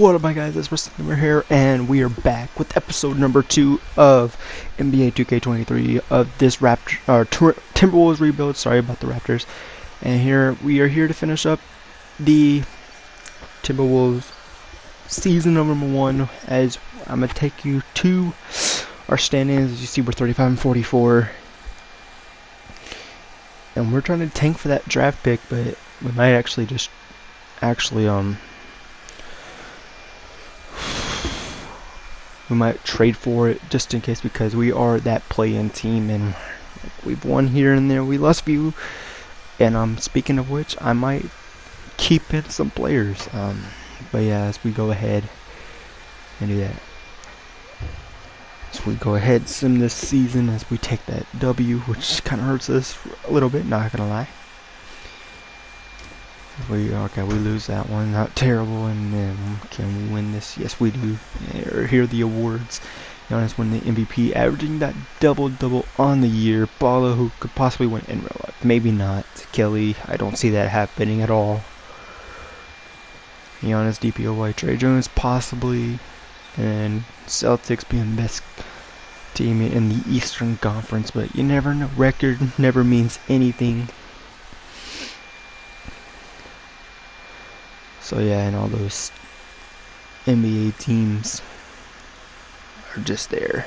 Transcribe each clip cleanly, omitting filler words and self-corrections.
What up, my guys? It's We're here, and we are back with episode number 2 of NBA 2K23 of this Timberwolves Rebuild. Sorry about the Raptors. And here we are here to finish up the Timberwolves season number 1. As I'm gonna take you to our standings. As you see, we're 35 and 44, and we're trying to tank for that draft pick, but we might actually we might trade for it just in case, because we are that play-in team, and we've won here and there, we lost a few. And speaking of which, I might keep in some players. But yeah, as we go ahead and do that, as we go ahead sim this season, as we take that W, which kind of hurts us a little bit, not gonna lie. We lose that one, not terrible. And then can we win this? Yes, we do. Here are the awards. Giannis won the MVP, averaging that double-double on the year. Balla, who could possibly win in real life, maybe not. Kelly, I don't see that happening at all. Giannis, DPOY, Trey Jones, possibly. And Celtics being best team in the Eastern Conference, but you never know. Record never means anything. So yeah, and all those NBA teams are just there.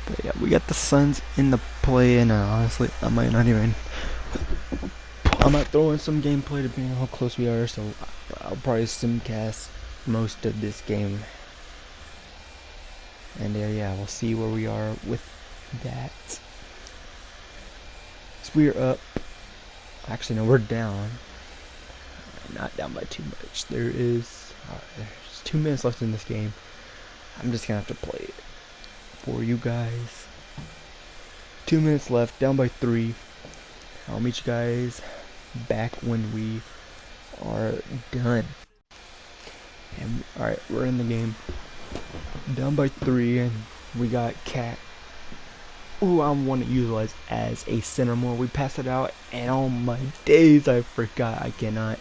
But yeah, we got the Suns in the play, and honestly, I might throw in some gameplay depending on how close we are. So I'll probably simcast most of this game. And yeah, we'll see where we are with that. So we're up. Actually, no, we're down. Not down by too much. There's 2 minutes left in this game. I'm just gonna have to play it for you guys. 2 minutes left, down by 3. I'll meet you guys back when we are done. And alright, we're in the game. Down by 3, and we got Cat, who I want to utilize as a center more. We pass it out, and oh my days, I forgot I cannot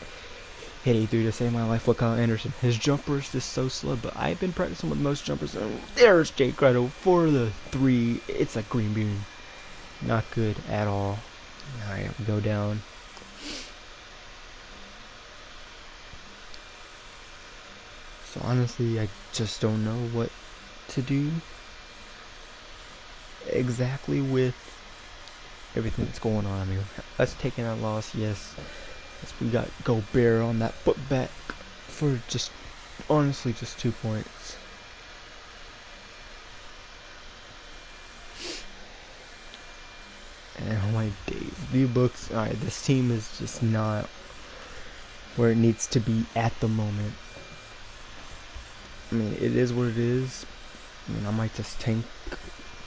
hit a 3 to save my life with Kyle Anderson. His jumper is just so slow, but I've been practicing with most jumpers. And there's Jake Grotto for the 3. It's a green bean. Not good at all. Alright, we go down. So honestly, I just don't know what to do exactly with everything that's going on. I mean, us taking that loss, yes. We got Gobert on that putback for honestly just 2 points. And oh my days, V-Books. Alright, this team is just not where it needs to be at the moment. I mean, it is what it is. I mean, I might just tank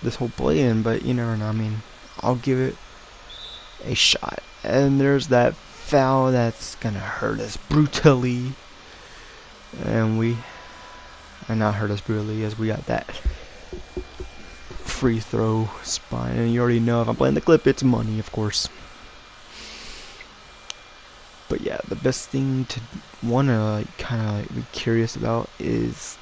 this whole play-in, but you never know. I mean, I'll give it a shot. And there's that foul that's gonna hurt us brutally. And not hurt us brutally, as we got that free throw spot. And you already know, if I'm playing the clip, it's money, of course. But yeah, the best thing to wanna kind of be curious about is,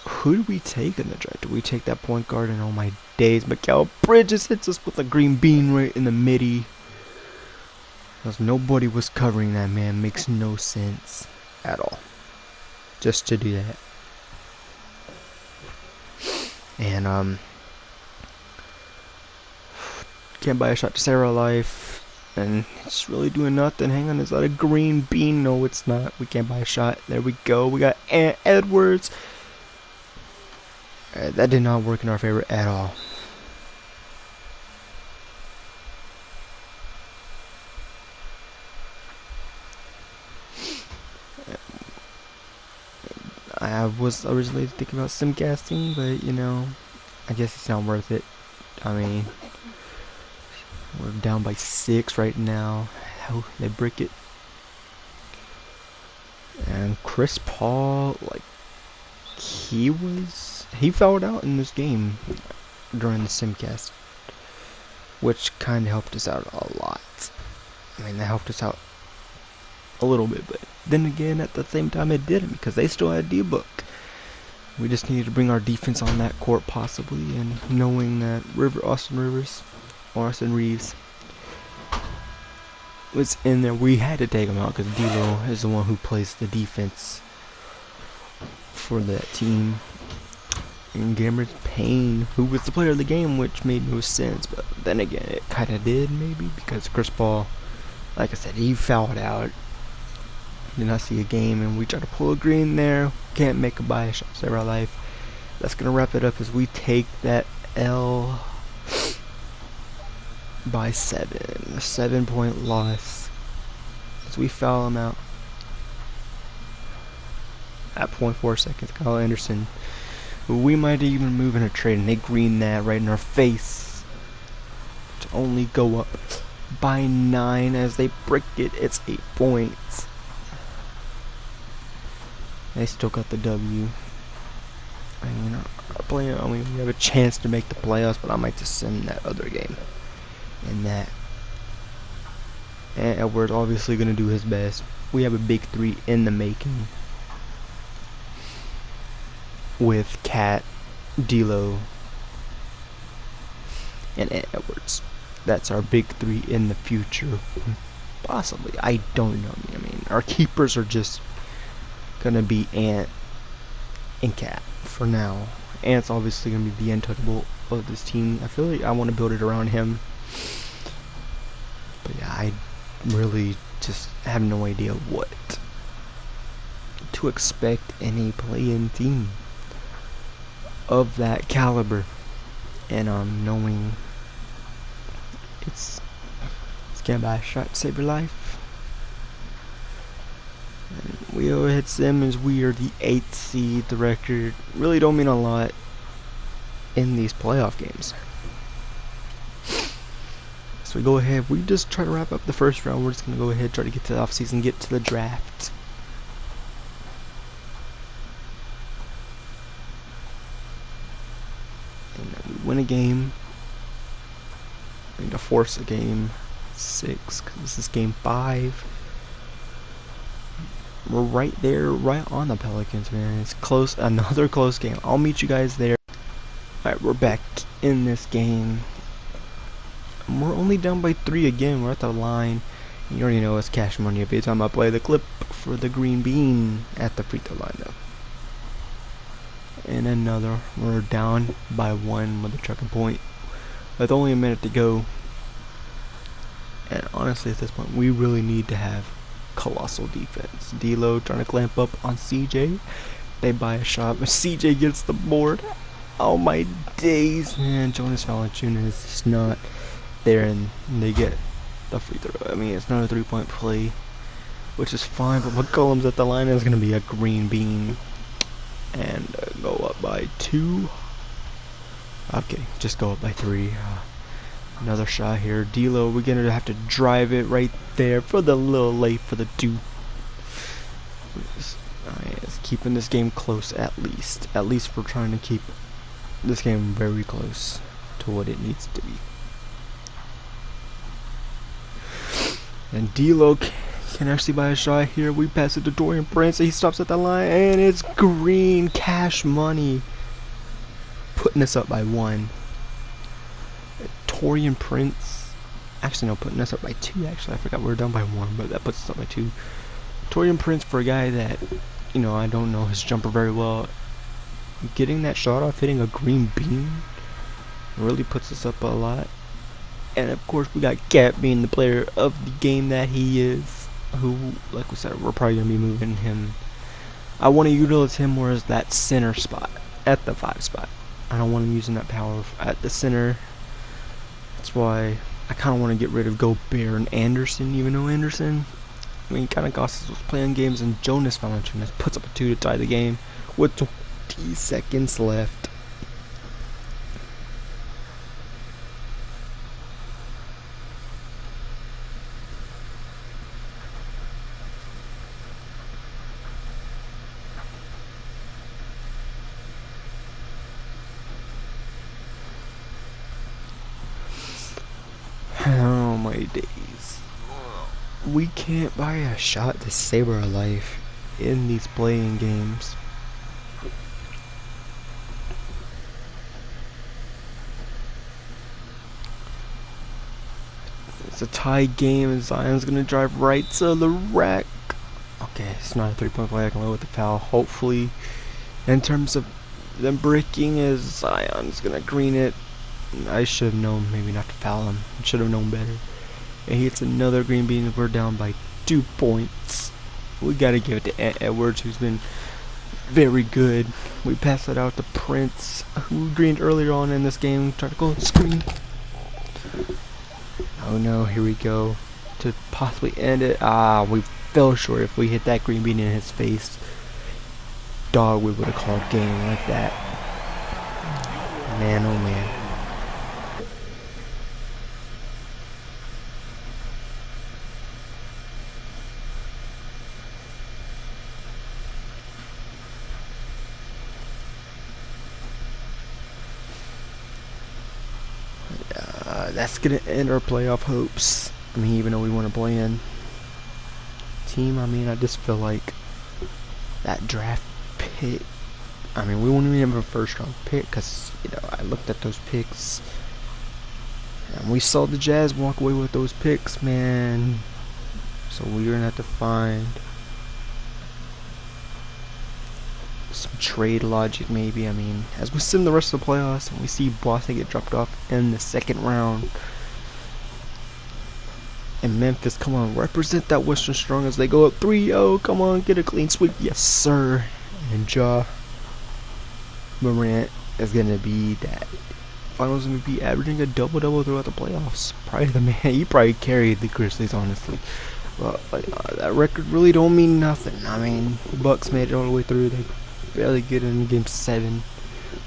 who do we take in the draft? Do we take that point guard? And oh my days, Mikal Bridges hits us with a green bean right in the midi. Because nobody was covering that, man. Makes no sense at all. Just to do that. And can't buy a shot to save our life. And it's really doing nothing. Hang on, is that a green bean? No, it's not. We can't buy a shot. There we go. We got Edwards. That did not work in our favor at all. I was originally thinking about simcasting, but you know, I guess it's not worth it. I mean, we're down by 6 right now. How they brick it. And Chris Paul, like, he fouled out in this game during the simcast. which kind of helped us out a lot. I mean, that helped us out a little bit, but then again, at the same time, it didn't because they still had D-Book. We just needed to bring our defense on that court, possibly, and knowing that Austin Reeves was in there, we had to take him out because D'Lo is the one who plays the defense for that team. And Cameron Payne, who was the player of the game, which made no sense, but then again, it kind of did, maybe, because Chris Paul, like I said, he fouled out. Did not see a game, and we tried to pull a green there. Can't make a buy shot, save our life. That's gonna wrap it up as we take that L by 7. A 7-point loss as we foul him out at 0.4 seconds. Kyle Anderson. We might even move in a trade, and they green that right in our face to only go up by 9 as they break it. It's 8 points. They still got the W. We have a chance to make the playoffs, but I might just send that other game. And that. And Edwards obviously going to do his best. We have a big 3 in the making. With Cat, D'Lo, and Edwards. That's our big 3 in the future. Possibly. I don't know. I mean, our keepers are just gonna be Ant and Cat for now. Ant's obviously gonna be the untouchable of this team. I feel like I want to build it around him. But yeah, I really just have no idea what to expect in a play-in team of that caliber. And knowing it's gonna buy a shot to save your life. And we overhit Simmons. We are the 8th seed. The record really don't mean a lot in these playoff games. So we go ahead. We just try to wrap up the first round. We're just gonna go ahead, try to get to the offseason, get to the draft. And then we win a game. I need to force a game 6 because this is game 5. We're right there, right on the Pelicans, man. It's close, another close game. I'll meet you guys there. Alright, we're back in this game. And we're only down by 3 again. We're at the line. You already know it's cash money every time I play the clip for the green bean at the free throw line, though. And another. We're down by 1 with a checking point. With only a minute to go. And honestly, at this point, we really need to have colossal defense. D'Lo trying to clamp up on CJ. They buy a shot, but CJ gets the board. Oh my days, man. Jonas Valanciunas is just not there, and they get the free throw. I mean, it's not a 3-point play, which is fine, but McCollum's at the line is going to be a green bean. And go up by 2. Okay, just go up by 3. Another shot here. D'Lo, we're going to have to drive it right there for the little late for the 2. It's keeping this game close at least. At least we're trying to keep this game very close to what it needs to be. And D'Lo can actually buy a shot here. We pass it to Dorian Prince. He stops at the line, and it's green cash money. Putting us up by 1. Torian Prince, actually no, putting us up by 2. Actually, I forgot we were down by 1, but that puts us up by 2. Torian Prince, for a guy that, you know, I don't know his jumper very well, getting that shot off, hitting a green bean, really puts us up a lot. And of course, we got Cat being the player of the game that he is, who, like we said, we're probably gonna be moving him. I want to utilize him more as that center spot, at the 5 spot. I don't want him using that power at the center. That's why I kind of want to get rid of Gobert and Anderson, even though Anderson, I mean, kind of cost us playing games, and Jonas Valanciunas puts up a 2 to tie the game with 20 seconds left. Oh my days. We can't buy a shot to save our life in these playing games. It's a tied game and Zion's gonna drive right to the rack. Okay, it's not a 3-point play. I can live with the foul. Hopefully, in terms of them breaking, is Zion's gonna green it. I should have known maybe not to foul him. Should have known better. And he hits another green bean. We're down by 2 points. We gotta give it to Edwards, who's been very good. We pass it out to Prince, who greened earlier on in this game. Tried to go screen. Oh no, here we go. To possibly end it. We fell short. If we hit that green bean in his face, dog, we would have called game like that. Man, oh man. That's gonna end our playoff hopes. I mean, even though we want to play in team, I mean, I just feel like that draft pick. I mean, we won't even have a first round pick because, you know, I looked at those picks and we saw the Jazz walk away with those picks, man. So we're gonna have to find some trade logic, maybe. I mean, as we sim the rest of the playoffs and we see Boston get dropped off in the second round, and Memphis, come on, represent that Western Strong as they go up 3-0. Come on, get a clean sweep. Yes, sir. And Ja Morant is going to be that Finals MVP, averaging a double-double throughout the playoffs. Probably the man. He probably carried the Grizzlies, honestly. But that record really don't mean nothing. I mean, the Bucks made it all the way through. They barely get in Game 7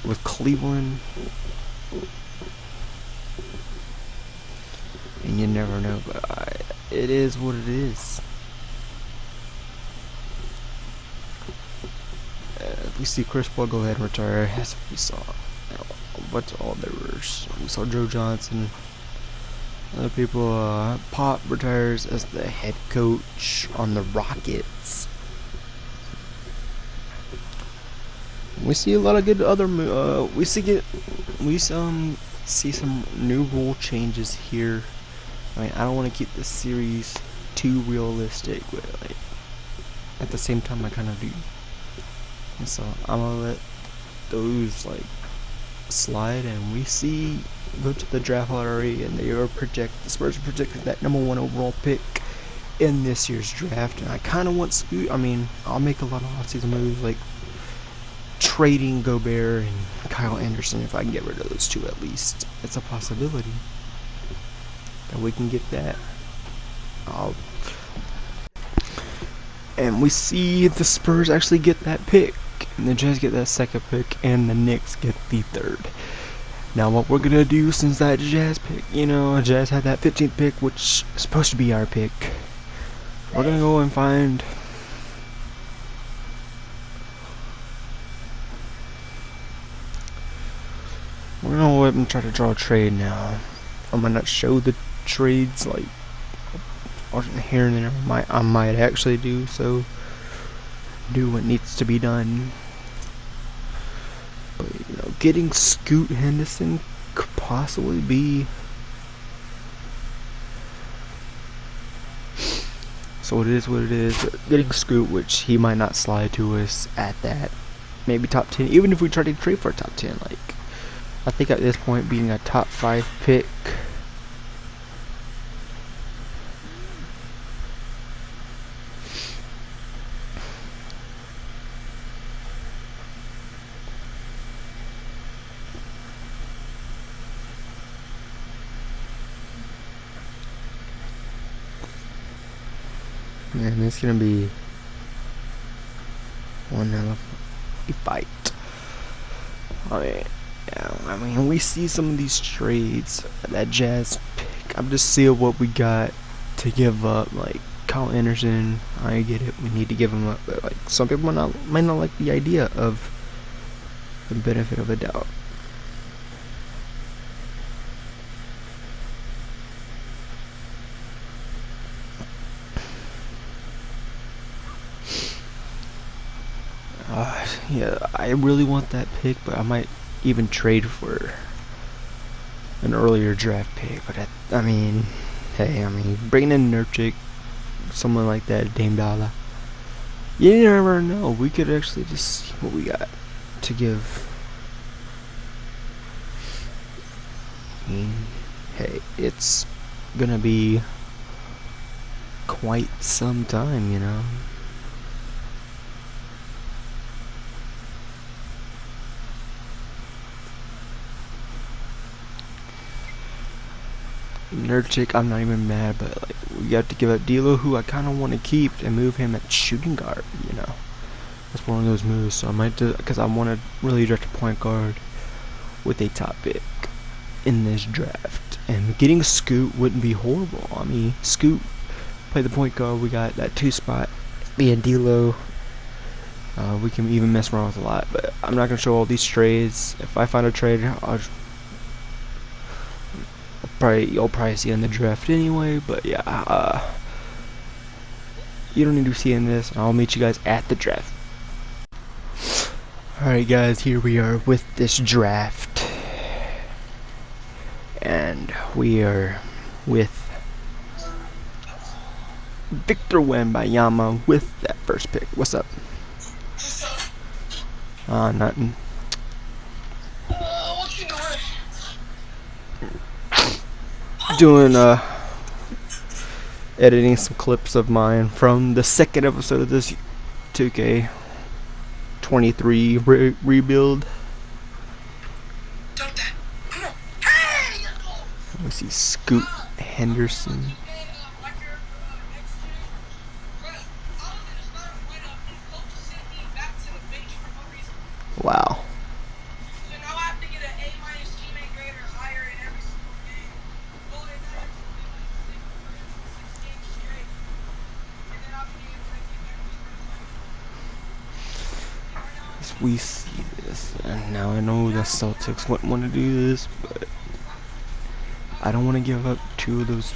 with Cleveland. And you never know, but it is what it is. If we see Chris Paul go ahead and retire, as we saw, what's all there was. We saw Joe Johnson. Other people, Pop retires as the head coach on the Rockets. We see a lot of good other we see some new rule changes here. I mean, I don't want to keep this series too realistic, but like at the same time I kind of do. And so I'm gonna let those like slide, and we see go to the draft lottery, and the Spurs are projected that #1 overall pick in this year's draft. And I kind of want Scoot. I mean, I'll make a lot of offseason moves like trading Gobert and Kyle Anderson if I can get rid of those two at least. It's a possibility that we can get that. And we see the Spurs actually get that pick, and the Jazz get that second pick, and the Knicks get the third. Now what we're gonna do, since that Jazz pick, you know, Jazz had that 15th pick, which is supposed to be our pick, we're gonna go and find we're gonna go ahead and try to draw a trade now. I'm gonna not show the trades like here and there. I might actually do what needs to be done. But you know, getting Scoot Henderson could possibly be. So it is what it is. Getting Scoot, which he might not slide to us at that, maybe top 10. Even if we try to trade for a top 10, like I think at this point, being a top 5 pick. Man, it's gonna be one hell of a fight. I mean, we see some of these trades, that Jazz pick. I'm just seeing what we got to give up. Like Kyle Anderson, I get it, we need to give him up. But like some people might not like the idea of the benefit of a doubt. yeah, I really want that pick, but I might even trade for an earlier draft pick. But I mean, hey, I mean, bringing in Nurkic, someone like that, Dame Dalla, you never know. We could actually just see what we got to give. I mean, hey, it's gonna be quite some time, you know. Nurkic, I'm not even mad, but like we got to give up D'Lo, who I kind of want to keep, and move him at shooting guard. You know, that's one of those moves. So I might do, because I want to really draft a point guard with a top pick in this draft, and getting Scoot wouldn't be horrible. I mean, Scoot play the point guard. We got that 2 spot, me and D'Lo. We can even mess around with a lot, but I'm not gonna show all these trades. If I find a trade, you'll probably see in the draft anyway. But yeah, you don't need to see in this. I'll meet you guys at the draft. Alright guys, here we are with this draft, and we are with Victor Wembanyama with that first pick. What's up? Nothing. What you doing? Editing some clips of mine from the second episode of this 2K23 rebuild. Don't that. Come on. Hey! Let me see, Scoot Henderson. Wow. We see this, and now I know the Celtics wouldn't want to do this, but I don't want to give up 2 of those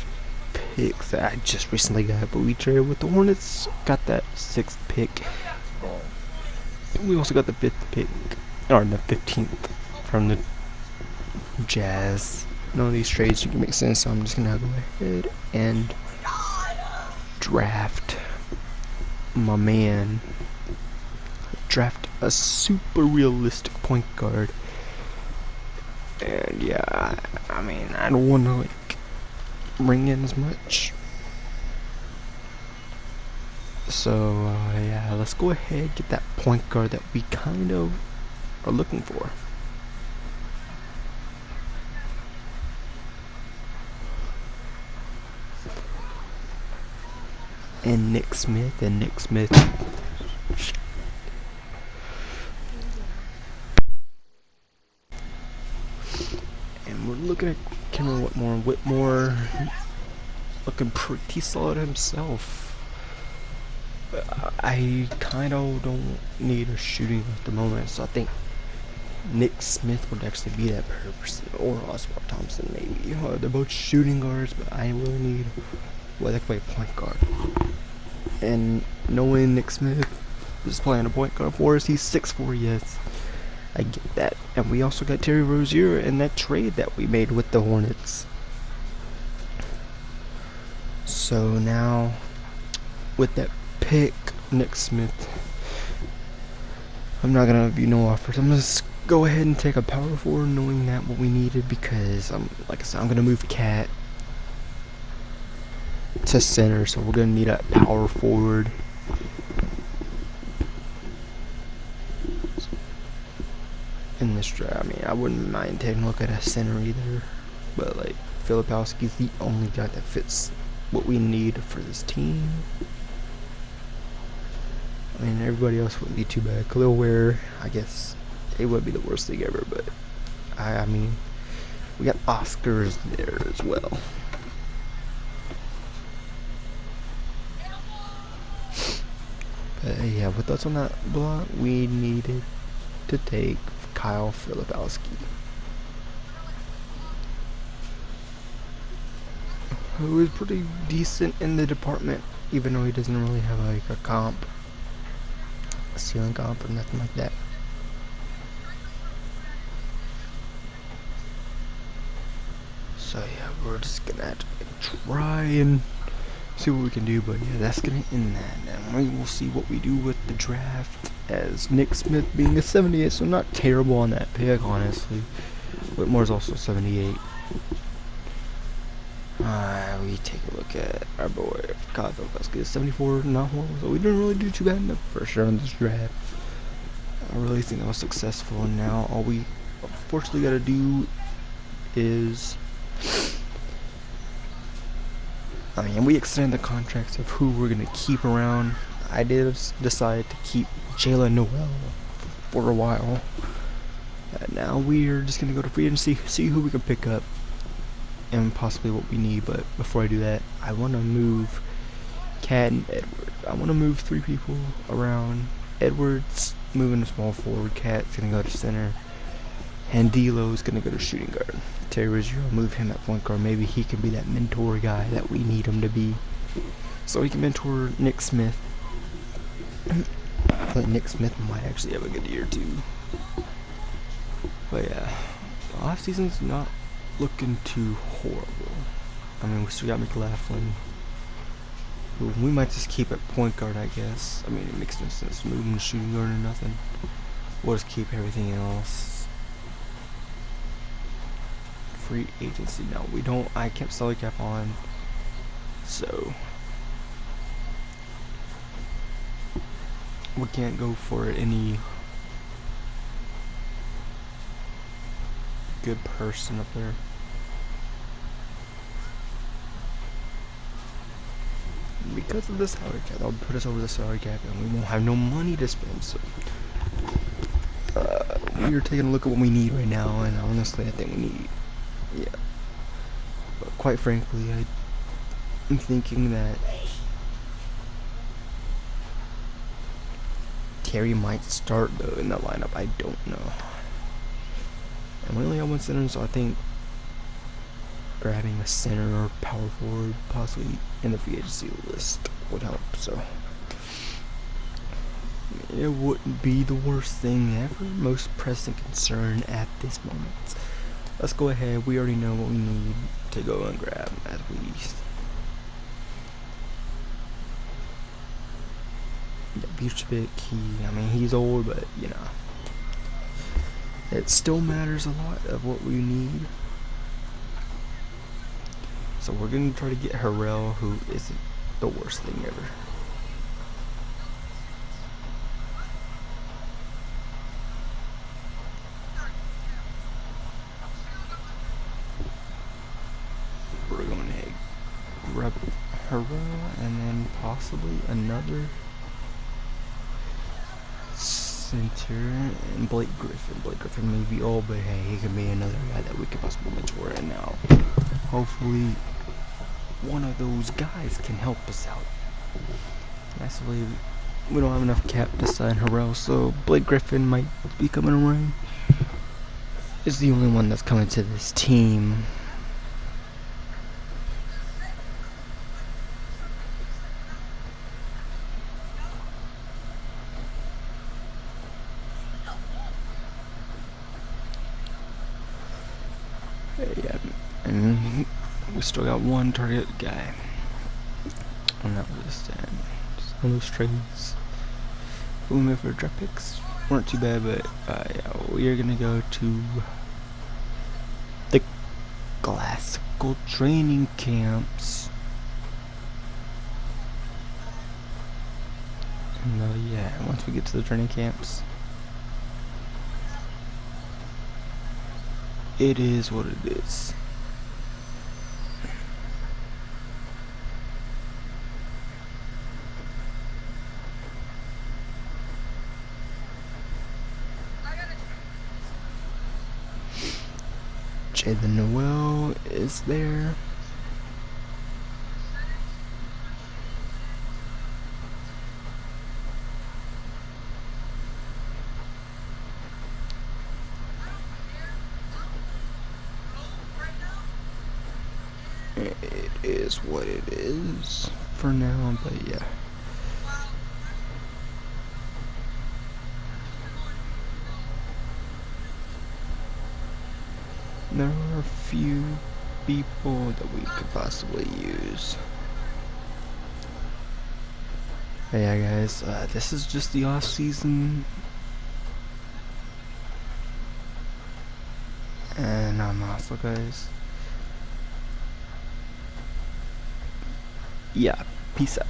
picks that I just recently got. But we traded with the Hornets, got that 6th pick. We also got the 5th pick, or the 15th from the Jazz. None of these trades can make sense, so I'm just gonna go ahead and draft my man. Draft a super realistic point guard. And yeah, I mean, I don't want to like bring in as much. So yeah, let's go ahead and get that point guard that we kind of are looking for. And Nick Smith. And we're looking at Cameron Whitmore looking pretty solid himself. I kind of don't need a shooting at the moment, so I think Nick Smith would actually be that person, or Oscar Thompson maybe. They're both shooting guards, but I really need they can play point guard. And knowing Nick Smith is playing a point guard for us, he's 6'4", yes, I get that. And we also got Terry Rozier in that trade that we made with the Hornets. So now, with that pick, Nick Smith, I'm not gonna give you no offers. I'm gonna just go ahead and take a power forward, knowing that what we needed, because like I said, I'm gonna move Cat to center, so we're gonna need a power forward. In this draft, I mean, I wouldn't mind taking a look at a center either, but like Filipowski's the only guy that fits what we need for this team. I mean, everybody else wouldn't be too bad. Khalil Ware, I guess it would be the worst thing ever, but I mean, we got Oscars there as well. But yeah, with us on that block, we needed to take Kyle Filipowski, who is pretty decent in the department, even though he doesn't really have like a comp. ceiling comp or nothing like that. So yeah, we're just gonna have to try and see what we can do, but yeah, that's gonna end that, and we will see what we do with the draft, as Nick Smith being a 78, so not terrible on that pick, honestly. Whitmore's also 78. We take a look at our boy Kyle Velkoski, 74, not horrible, so we didn't really do too bad in the first round of this draft. I really think that was successful, and now all we unfortunately gotta do is, we extend the contracts of who we're gonna keep around. I did decide to keep Jalen Noel for a while. Now we're just gonna go to free agency, see who we can pick up, and possibly what we need. But before I do that, I want to move Cat and Edward. I want to move 3 people around. Edward's moving to small forward. Cat's gonna go to center, and D'Lo's gonna go to shooting guard. Terry Rozier, I'll move him at point guard. Maybe he can be that mentor guy that we need him to be, so he can mentor Nick Smith. I think Nick Smith might actually have a good year too. But yeah, the off season's not looking too horrible. We still got McLaughlin, who we might just keep at point guard, I guess. It makes no sense moving to shooting guard or nothing. We'll just keep everything else. Free agency, no, we don't. I kept salary cap on, so we can't go for any good person up there. Because of the salary cap, that'll put us over the salary cap, and we won't have no money to spend. So we are taking a look at what we need right now, and honestly, I think we need, But quite frankly, I'm thinking that Terry might start though in that lineup. I don't know. And we only have one center, so I think grabbing a center or power forward possibly in the free agency list would help. So it wouldn't be the worst thing ever. Most pressing concern at this moment. Let's go ahead. We already know what we need to go and grab at least. Vucevic, he's old, but it still matters a lot of what we need. So we're gonna try to get Harrell, who isn't the worst thing ever. We're going to grab Harrell and then possibly another center, and Blake Griffin. Blake Griffin may be old, but hey, he could be another guy that we could possibly mentor. And now, hopefully, one of those guys can help us out. Actually, we don't have enough cap to sign Harrell, so Blake Griffin might be coming around. It's the only one that's coming to this team. Yeah, and we still got one target guy on that list, and just one of those trades. We made for draft picks weren't too bad, but we are gonna go to the classical training camps. And once we get to the training camps, it is what it is. Jalen Noel is there. It is what it is for now, but yeah. few people that we could possibly use. But yeah, guys, this is just the off season, and I'm off, guys. Yeah, peace out.